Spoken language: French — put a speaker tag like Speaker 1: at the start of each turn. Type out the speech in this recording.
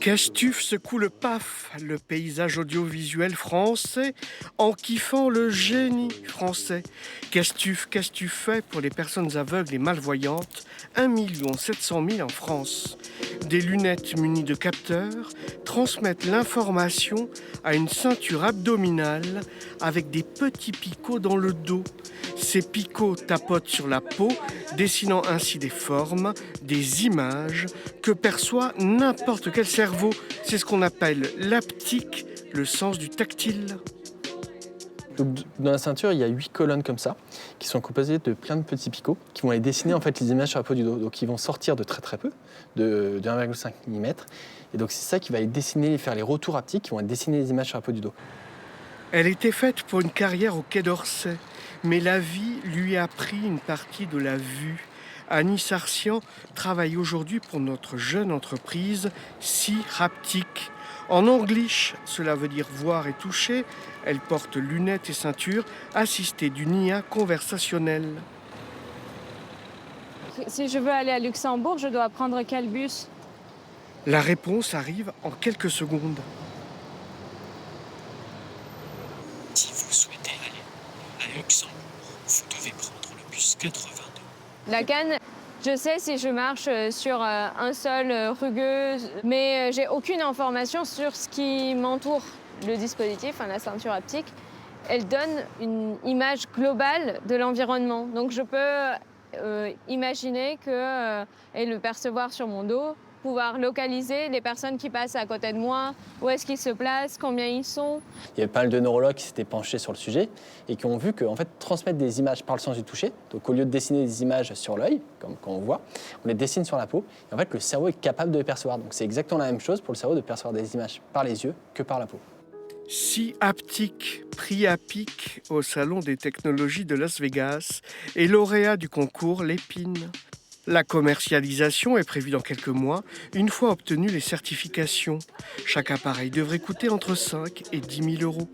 Speaker 1: Castuff secoue le paf, le paysage audiovisuel français, en kiffant le génie français. Castuff, qu'est-ce que tu fais pour les personnes aveugles et malvoyantes? 1 700 000 en France. Des lunettes munies de capteurs transmettent l'information à une ceinture abdominale avec des petits picots dans le dos. Ces picots tapotent sur la peau, dessinant ainsi des formes, des images que perçoit n'importe quel cerveau. C'est ce qu'on appelle l'haptique, le sens du tactile.
Speaker 2: Donc, dans la ceinture, il y a 8 colonnes comme ça, qui sont composées de plein de petits picots, qui vont aller dessiner en fait les images sur la peau du dos. Donc ils vont sortir de très peu, de 1,5 mm. Et donc c'est ça qui va aller dessiner, faire les retours haptiques, qui vont aller dessiner les images sur la peau du dos.
Speaker 1: Elle était faite pour une carrière au Quai d'Orsay, mais la vie lui a pris une partie de la vue. Annie Sarcian travaille aujourd'hui pour notre jeune entreprise C-Haptic. En anglish, cela veut dire voir et toucher. Elle porte lunettes et ceinture, assistée d'une IA conversationnelle.
Speaker 3: Si je veux aller à Luxembourg, je dois prendre quel bus?
Speaker 1: La réponse arrive en quelques secondes.
Speaker 4: Si vous souhaitez aller à Luxembourg, vous devez prendre le bus 82.
Speaker 3: La canne, je sais si je marche sur un sol rugueux, mais j'ai aucune information sur ce qui m'entoure. Le dispositif, la ceinture haptique, elle donne une image globale de l'environnement. Donc je peux imaginer et le percevoir sur mon dos, pouvoir localiser les personnes qui passent à côté de moi, où est-ce qu'ils se placent, combien ils sont.
Speaker 2: Il y avait pas mal de neurologues qui s'étaient penchés sur le sujet et qui ont vu qu'en fait, transmettre des images par le sens du toucher, donc au lieu de dessiner des images sur l'œil, comme quand on voit, on les dessine sur la peau. Et en fait, le cerveau est capable de les percevoir. Donc c'est exactement la même chose pour le cerveau de percevoir des images par les yeux que par la peau.
Speaker 1: C-Haptic, prix à pic au Salon des technologies de Las Vegas et lauréat du concours Lépine. La commercialisation est prévue dans quelques mois, une fois obtenues les certifications. Chaque appareil devrait coûter entre 5 et 10 000 euros.